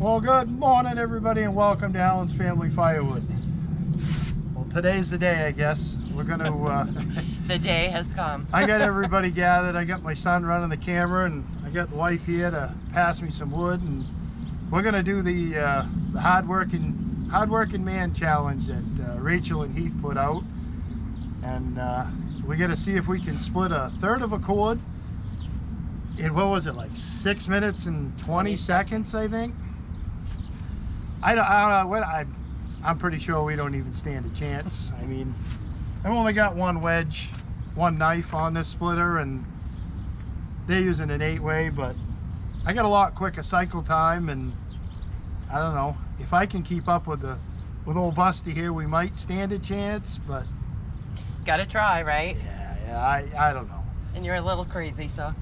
Well, good morning, everybody, and welcome to Alan's Family Firewood. Well, today's the day, I guess. We're going to... The day has come. I got everybody gathered. I got my son running the camera, and I got the wife here to pass me some wood, and we're going to do the hard-working man challenge that Rachel and Heath put out. And we got to see if we can split a third of a cord in, what was it, like 6 minutes and 20 seconds, I think. I don't know what I'm pretty sure we don't even stand a chance. I mean, I've only got one wedge, one knife on this splitter, and they're using an 8-way, but I got a lot quicker cycle time, and I don't know if I can keep up with old Busty here. We might stand a chance, but gotta try, right? Yeah, I don't know. And you're a little crazy, so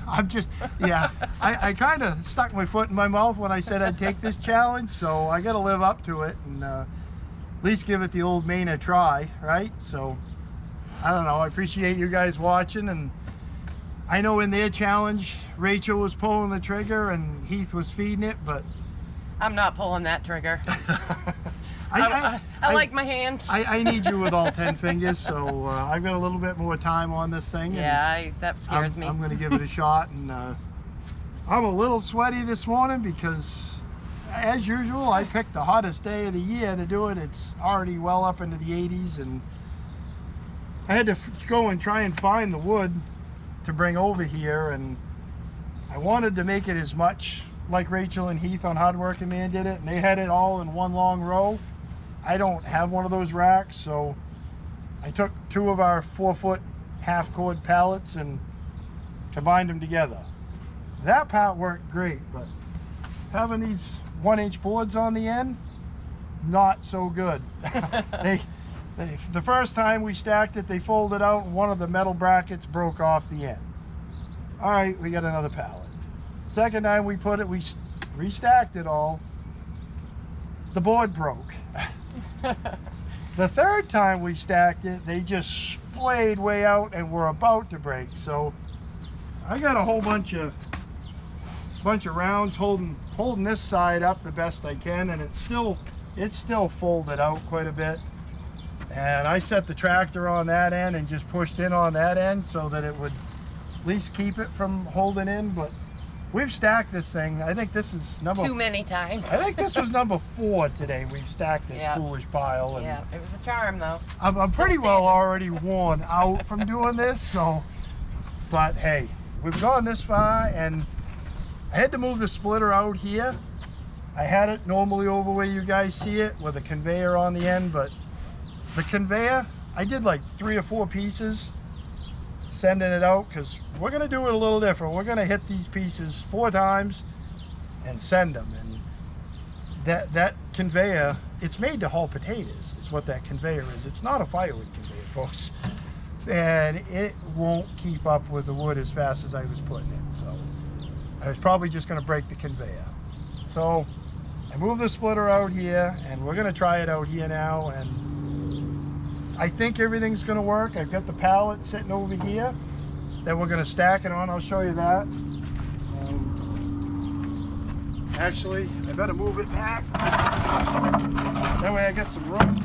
I'm just, yeah, I kind of stuck my foot in my mouth when I said I'd take this challenge, so I got to live up to it and at least give it the old main a try, right? So, I don't know, I appreciate you guys watching, and I know in their challenge, Rachel was pulling the trigger and Heath was feeding it, but... I'm not pulling that trigger. I like my hands. I need you with all 10 fingers, so I've got a little bit more time on this thing. Yeah, that scares me. I'm going to give it a shot, and I'm a little sweaty this morning because, as usual, I picked the hottest day of the year to do it. It's already well up into the 80s, and I had to go and try and find the wood to bring over here, and I wanted to make it as much like Rachel and Heath on Hard Working Man did it, and they had it all in one long row. I don't have one of those racks, so I took 2 of our 4-foot half cord pallets and combined them together. That part worked great, but having these 1-inch boards on the end, not so good. The first time we stacked it, they folded out and one of the metal brackets broke off the end. All right, we got another pallet. Second time we put it, we restacked it all. The board broke. The third time we stacked it, they just splayed way out and were about to break. So I got a whole bunch of rounds holding this side up the best I can, and it's still folded out quite a bit. And I set the tractor on that end and just pushed in on that end so that it would at least keep it from holding in. But we've stacked this thing. I think this is too many times. I think this was number 4 today. We've stacked this foolish pile. And yeah, it was a charm though. I'm pretty well already worn out from doing this. So, but hey, we've gone this far, and I had to move the splitter out here. I had it normally over where you guys see it with a conveyor on the end, but the conveyor, I did like 3 or 4 pieces sending it out, because we're going to do it a little different. We're going to hit these pieces 4 times and send them. And that conveyor, it's made to haul potatoes, is what that conveyor is. It's not a firewood conveyor, folks. And it won't keep up with the wood as fast as I was putting it. So I was probably just going to break the conveyor. So I moved the splitter out here, and we're going to try it out here now. And I think everything's going to work. I've got the pallet sitting over here that we're going to stack it on. I'll show you that. Actually, I better move it back. That way I got some room.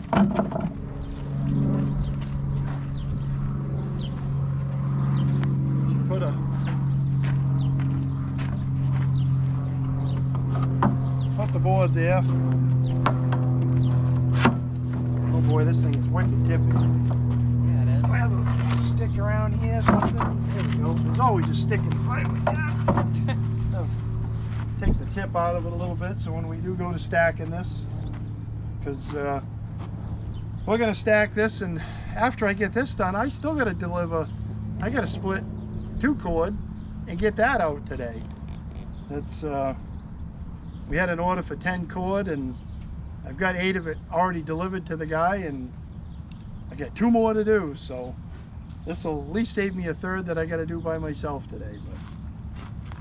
Should put the board there. Oh boy, this thing is wicked tippy. Yeah, it is. I have a stick around here, something. There we go. There's always a stick in the fire. Take the tip out of it a little bit, so when we do go to stacking this, because we're going to stack this, and after I get this done, I still got to deliver. I got to split 2 cord and get that out today. That's we had an order for 10 cord, and I've got 8 of it already delivered to the guy, and I got 2 more to do. So this will at least save me a third that I got to do by myself today. But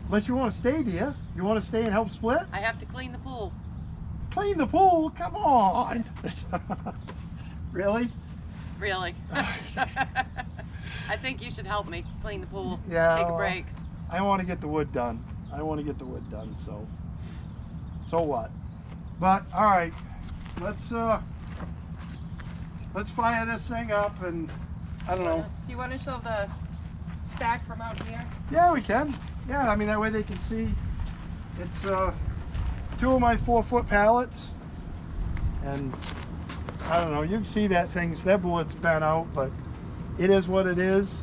unless you want to stay, dear, you want to stay and help split? I have to clean the pool. Clean the pool? Come on. Really? Really. I think you should help me clean the pool. Yeah. Take a break. I want to get the wood done. So So what? But all right, let's fire this thing up, and I don't know. Do you want to show the stack from out here? Yeah, we can. Yeah, I mean, that way they can see. It's 2 of my 4-foot pallets, and I don't know, you can see that that bullet's bent out, but it is what it is.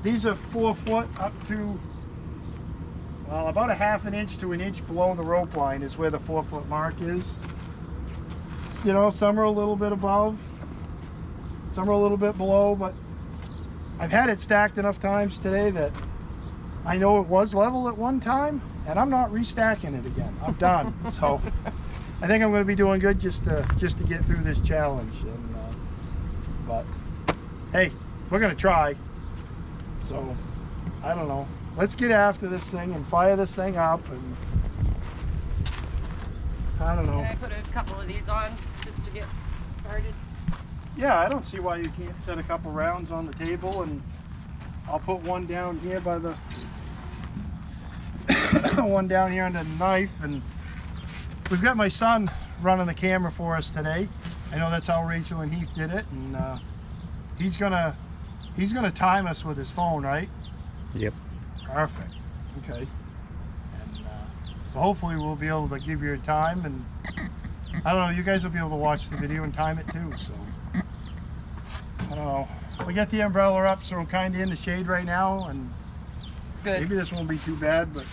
These are 4 foot up to about a half an inch to an inch below the rope line is where the 4 foot mark is. You know, some are a little bit above, some are a little bit below, but I've had it stacked enough times today that I know it was level at one time, and I'm not restacking it again. I'm done. So I think I'm going to be doing good just to get through this challenge. And but hey, we're going to try. So I don't know. Let's get after this thing and fire this thing up, and I don't know. Can I put a couple of these on just to get started? Yeah, I don't see why you can't set a couple rounds on the table, and I'll put one down here by the one down here under the knife, and we've got my son running the camera for us today. I know that's how Rachel and Heath did it, and he's gonna time us with his phone, right? Yep. Perfect. Okay. And so hopefully we'll be able to give you a time, and I don't know, you guys will be able to watch the video and time it too. So I don't know. We got the umbrella up, so we're kind of in the shade right now, and It's good. maybe this won't be too bad, but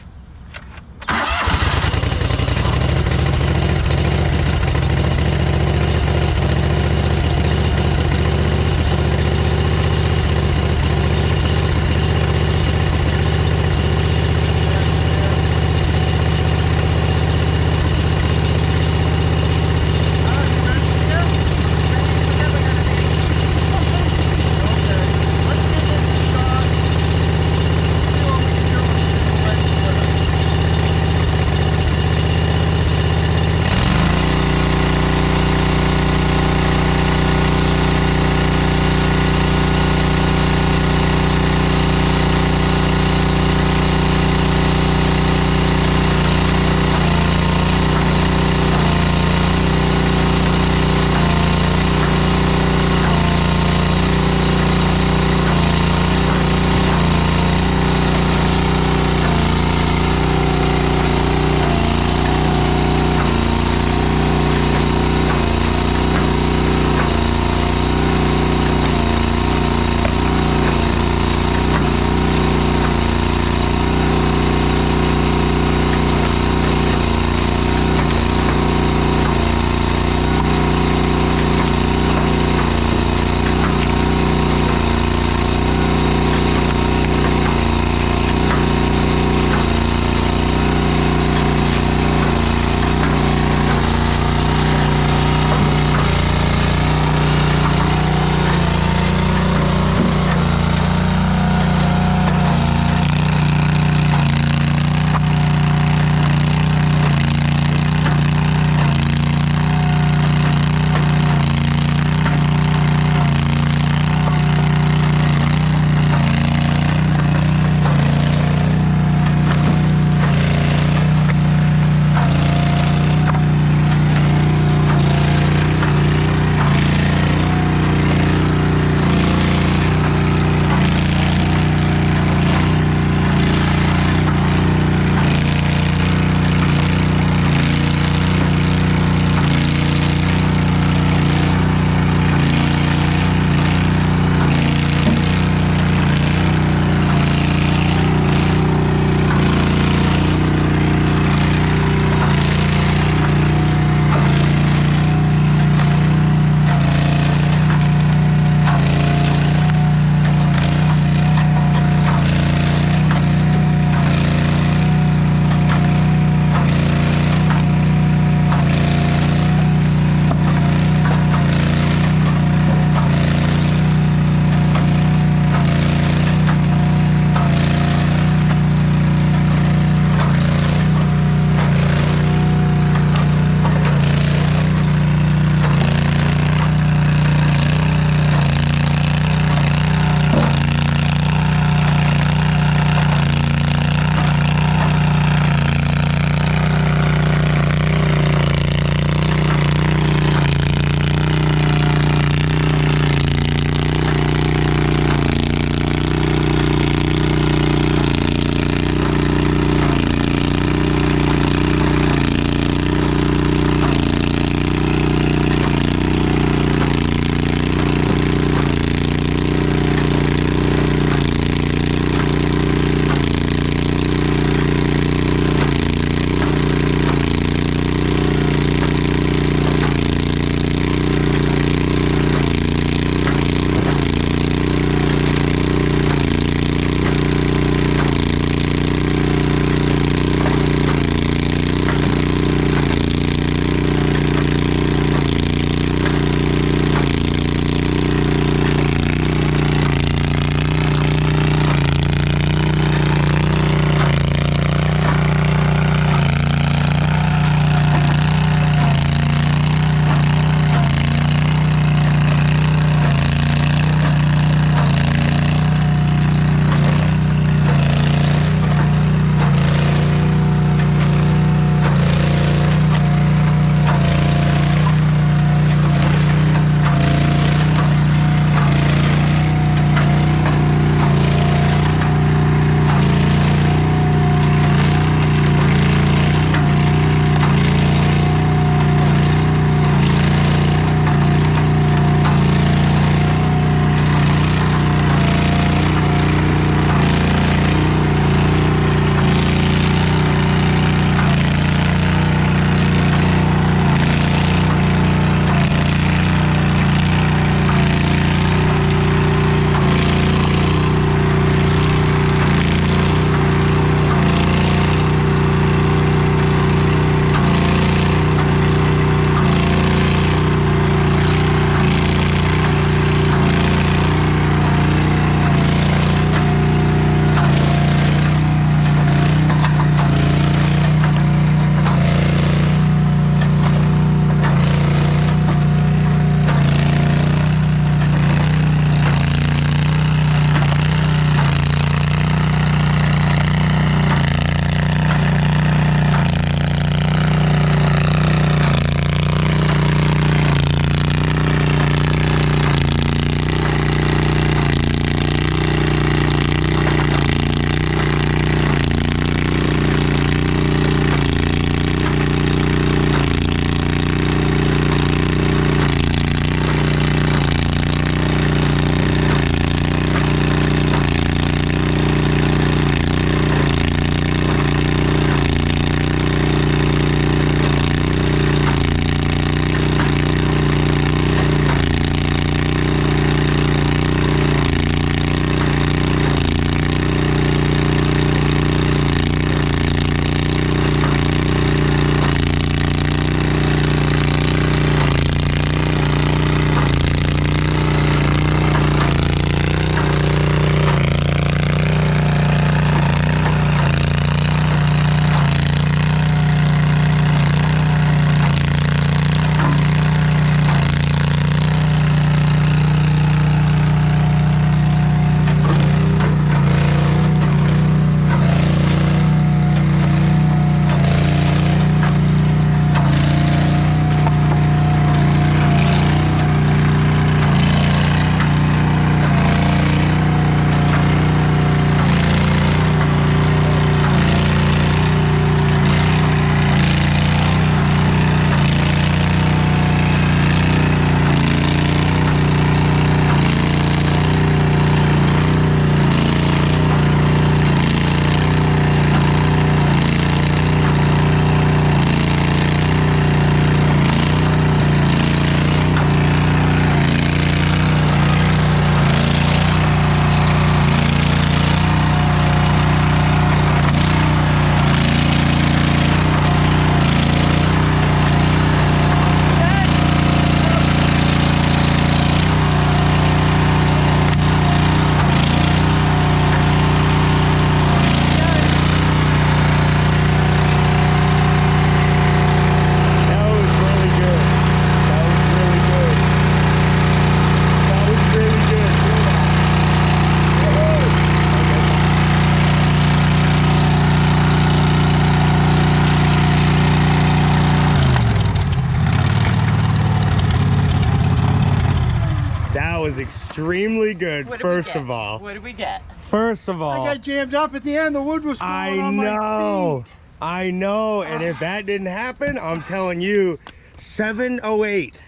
extremely good. What did First we of get? all, What did we get? first of all, I got jammed up at the end. The wood was falling I on my know, feet. I know. And if that didn't happen, I'm telling you, 708.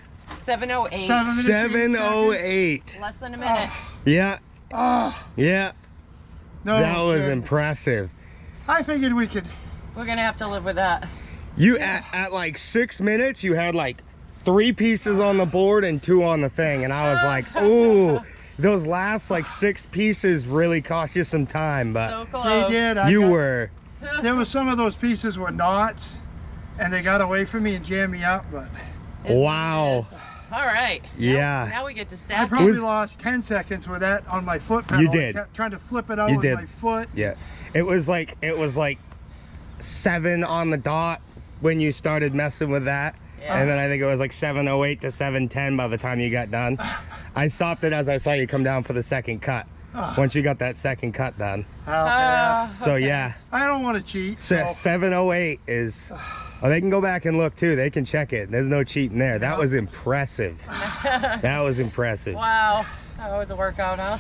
7:08. 708. Less than a minute. Yeah, yeah. No, That was kidding. impressive. I figured we could. We're gonna have to live with that. You at like 6 minutes, you had like 3 pieces on the board and 2 on the thing, and I was like, ooh, those last like 6 pieces really cost you some time, but So close. They did. There was some of those pieces were knots, and they got away from me and jammed me up. But wow. All right. Yeah. Now we get to I stack. probably was- lost 10 seconds with that on my foot pedal. You did. I kept trying to flip it out You with did. my foot. Yeah, it was like 7 on the dot when you started messing with that. Yeah. And then I think it was like 7:08 to 7:10 by the time you got done. I stopped it as I saw you come down for the second cut. Once you got that second cut done. So yeah, I don't want to cheat. so So 7:08 is. Oh, they can go back and look too. They can check it. There's no cheating there. That was impressive. That was impressive. Wow. That was a workout, huh?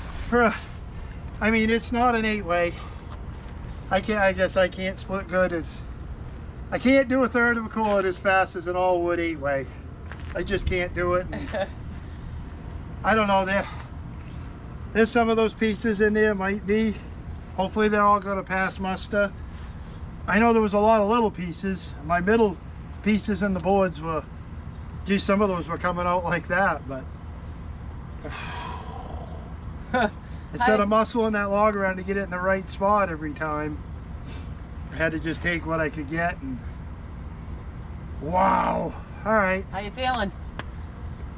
I mean, it's not an 8-way. I guess I can't split good I can't do a third of a chord as fast as an all wood 8-way. I just can't do it. I don't know. There's some of those pieces in there, might be. Hopefully they're all gonna pass muster. I know there was a lot of little pieces. My middle pieces in the boards were, geez, some of those were coming out like that, but instead of muscling that log around to get it in the right spot every time, I had to just take what I could get. And wow. All right. How you feeling?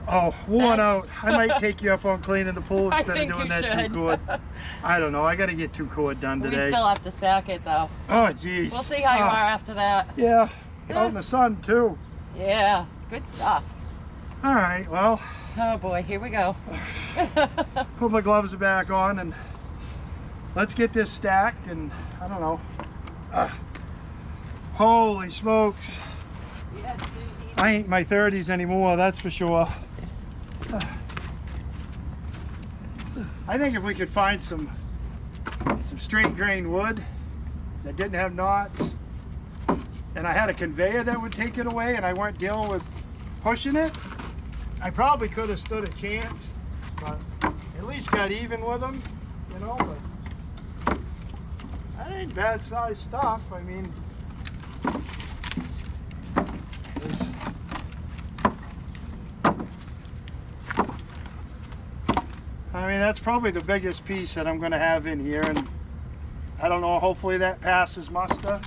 Oh, worn out. I might take you up on cleaning the pool I instead of think doing you that should. 2-chord. I don't know. I got to get 2-chord done We today. still have to stack it though. Oh, jeez. We'll see how you are after that. Yeah. Out in the sun too. Yeah. Good stuff. All right. Well, Oh boy, here we go. put my gloves back on and let's get this stacked. And I don't know. Holy smokes. Yes, indeed. I ain't in my 30s anymore, that's for sure. I think if we could find some straight grain wood that didn't have knots, and I had a conveyor that would take it away and I weren't dealing with pushing it, I probably could have stood a chance, but at least got even with them, you know. But that ain't bad sized stuff. I mean, that's probably the biggest piece that I'm going to have in here, and I don't know, hopefully that passes muster.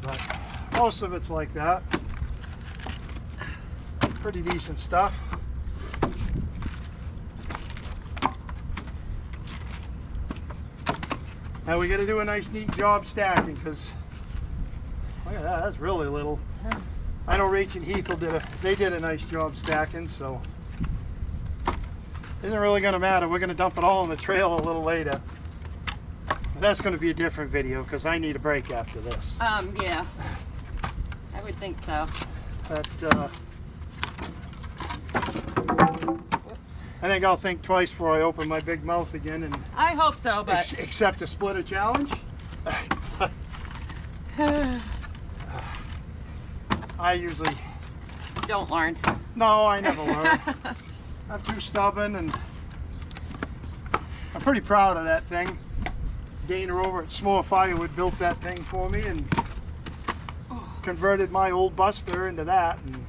But most of it's like that. Pretty decent stuff. Now we got to do a nice neat job stacking, because look at that, that's really little. I know Rach and Heath did a nice job stacking, so isn't really going to matter. We're going to dump it all in the trail a little later. But that's going to be a different video because I need a break after this. Yeah. I would think so. But I think I'll think twice before I open my big mouth again and I hope so, but accept a splitter challenge. I usually don't learn. No, I never learn. I'm too stubborn, and I'm pretty proud of that thing. Dana over at Small Firewood built that thing for me and converted my old Buster into that. And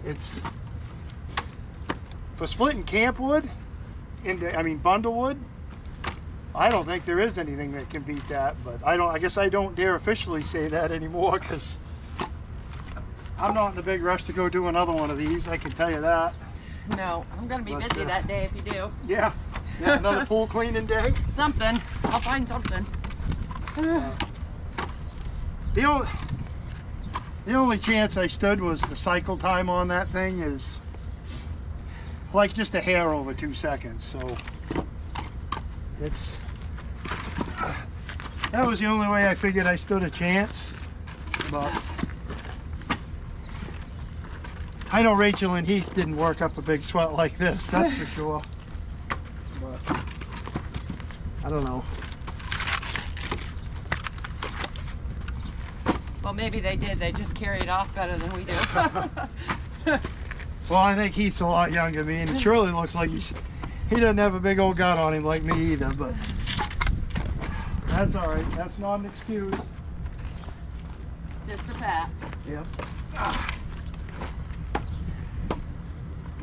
it's for splitting camp wood into, bundle wood. I don't think there is anything that can beat that, but I guess I don't dare officially say that anymore because I'm not in a big rush to go do another one of these, I can tell you that. No, I'm gonna be But, busy that day if you do. Yeah, another pool cleaning day. Something. I'll find something. The only chance I stood was the cycle time on that thing is like just a hair over 2 seconds. So that was the only way I figured I stood a chance. But I know Rachel and Heath didn't work up a big sweat like this, that's for sure. But I don't know. Well, maybe they did. They just carry it off better than we do. Well, I think Heath's a lot younger than me, and it surely looks like he doesn't have a big old gut on him like me either, but that's all right. That's not an excuse. Just a fact. Yep.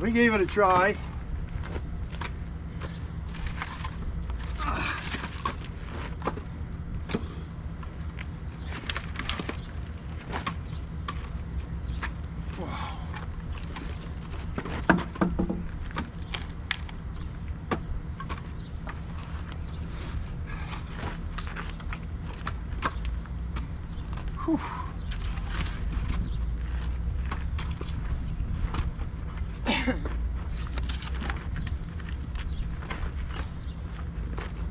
We gave it a try. Whew.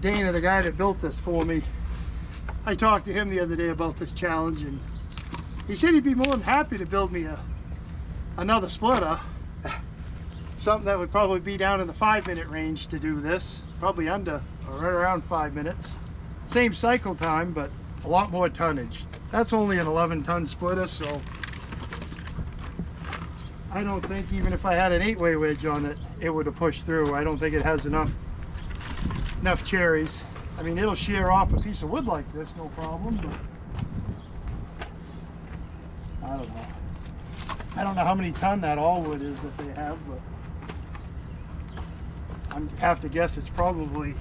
Dana, the guy that built this for me, I talked to him the other day about this challenge, and he said he'd be more than happy to build me another splitter, something that would probably be down in the 5-minute range to do this, probably under or right around 5 minutes. Same cycle time, but a lot more tonnage. That's only an 11-ton splitter, so I don't think even if I had an 8-way wedge on it, it would have pushed through. I don't think it has enough cherries. I mean, it'll shear off a piece of wood like this, no problem, but I don't know. I don't know how many ton that all wood is that they have, but I have to guess it's probably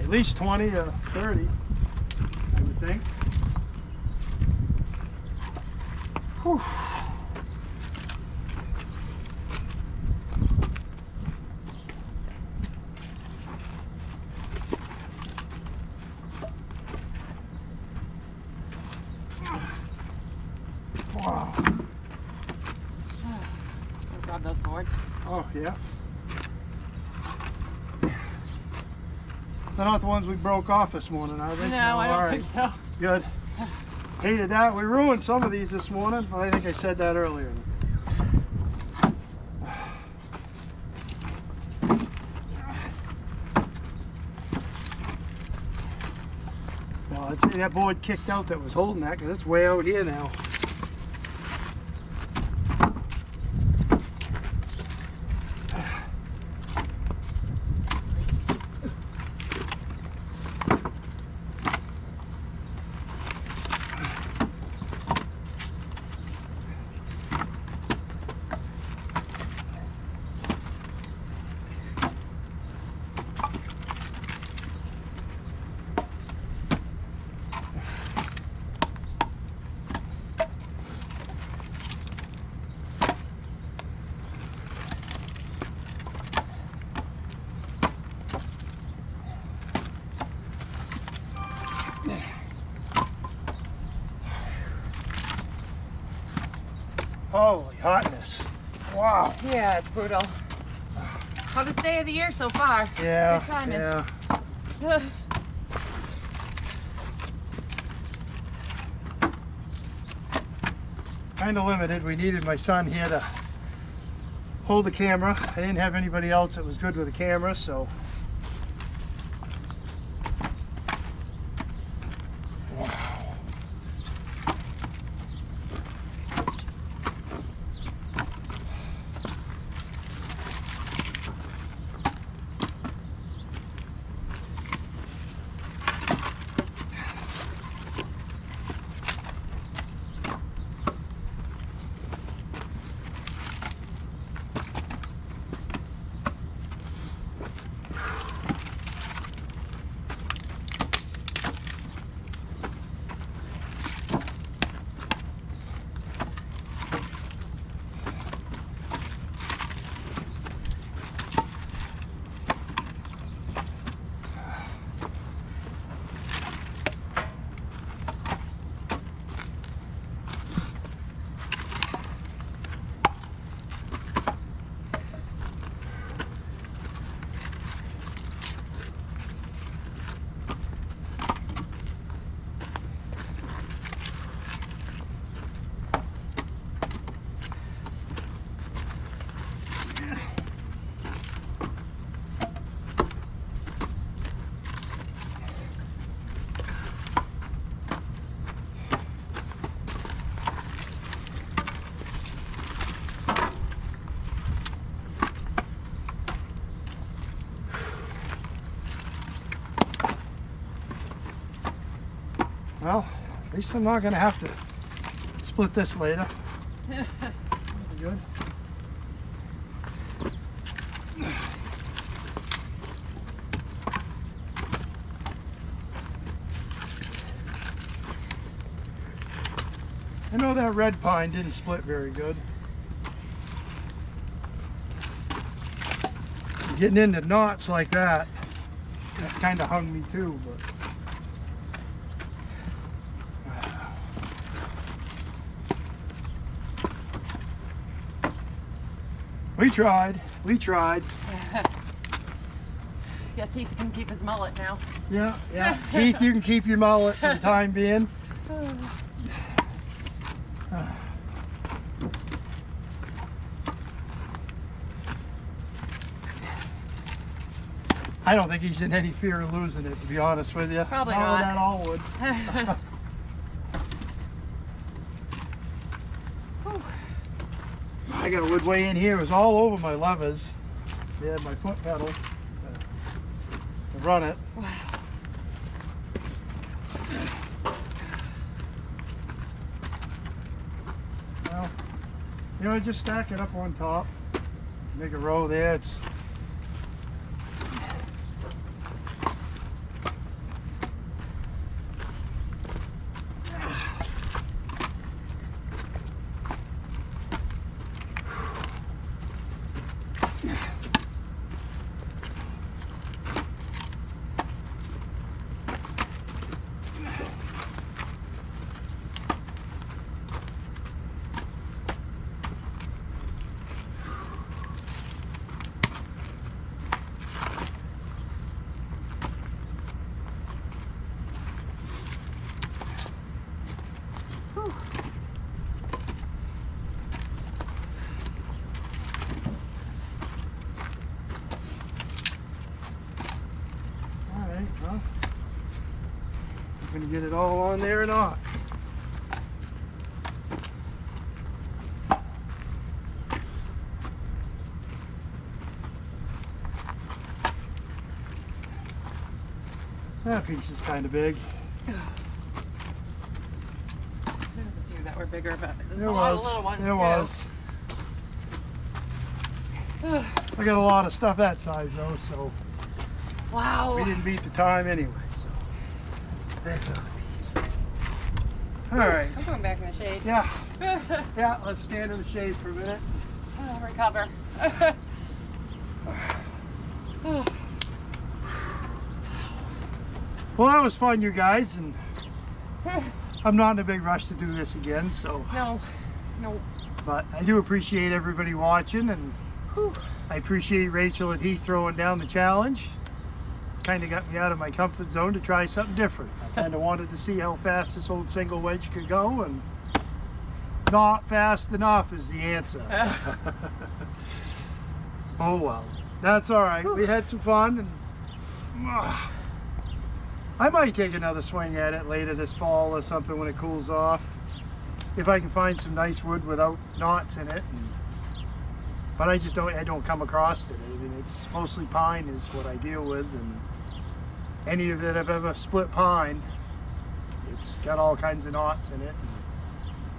at least 20 or 30, I would think. Whew. Wow. Grab those boards. Oh, yeah. They're not the ones we broke off this morning, are they? No, I don't think so. Good. Hated that. We ruined some of these this morning. I think I said that earlier. Well, I'd say that board kicked out that was holding that, because it's way out here now. Holy hotness. Wow. Yeah, it's brutal. Hottest day of the year so far. Yeah, Good timing. yeah. Kind of limited. We needed my son here to hold the camera. I didn't have anybody else that was good with the camera, so. Well, at least I'm not gonna have to split this later. That'll be good. I know that red pine didn't split very good. Getting into knots like that kind of hung me too, but we tried. Yes, he can keep his mullet now. Yeah. Keith, you can keep your mullet for the time being. I don't think he's in any fear of losing it, to be honest with you. Probably not. not. That all would. I got a wood way in here. It was all over my levers. They had my foot pedal to run it. Wow. Well, you know, just stack it up on top. Make a row there. It's huh? I'm gonna get it all on there or not. That piece is kind of big. There's a few that were bigger, but there's There a lot of was. little ones There too. was. I got a lot of stuff that size though, so Wow. we didn't beat the time anyway. So there's another piece. All right. I'm going back in the shade. Yeah. Yeah. Let's stand in the shade for a minute. Recover. Well, that was fun, you guys, and I'm not in a big rush to do this again. So. No. But I do appreciate everybody watching, and Whew. I appreciate Rachel and Heath throwing down the challenge. Kind of got me out of my comfort zone to try something different. I kind of wanted to see how fast this old single wedge could go, and not fast enough is the answer. Oh well, that's all right. We had some fun, and I might take another swing at it later this fall or something when it cools off, if I can find some nice wood without knots in it. But I don't come across it. I mean, it's mostly pine is what I deal with, and any of that I've ever split pine, it's got all kinds of knots in it.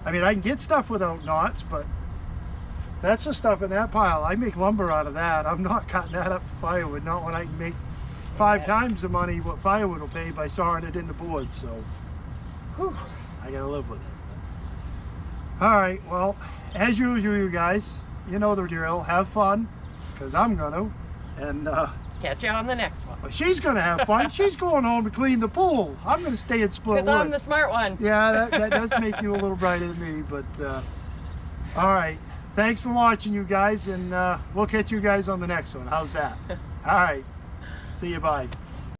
I mean, I can get stuff without knots, but that's the stuff in that pile. I make lumber out of that. I'm not cutting that up for firewood, not when I can make 5 times the money what firewood will pay by sawing it into board. So whew, I gotta live with it. But, all right, well, as usual, you guys, you know the drill. Have fun, because I'm gonna, and Catch you on the next one. well, she's gonna have fun. She's going home to clean the pool. I'm gonna stay and split Because wood. I'm the smart one. Yeah, that does make you a little brighter than me, but all right. Thanks for watching, you guys, and we'll catch you guys on the next one. How's that? All right. See you. Bye.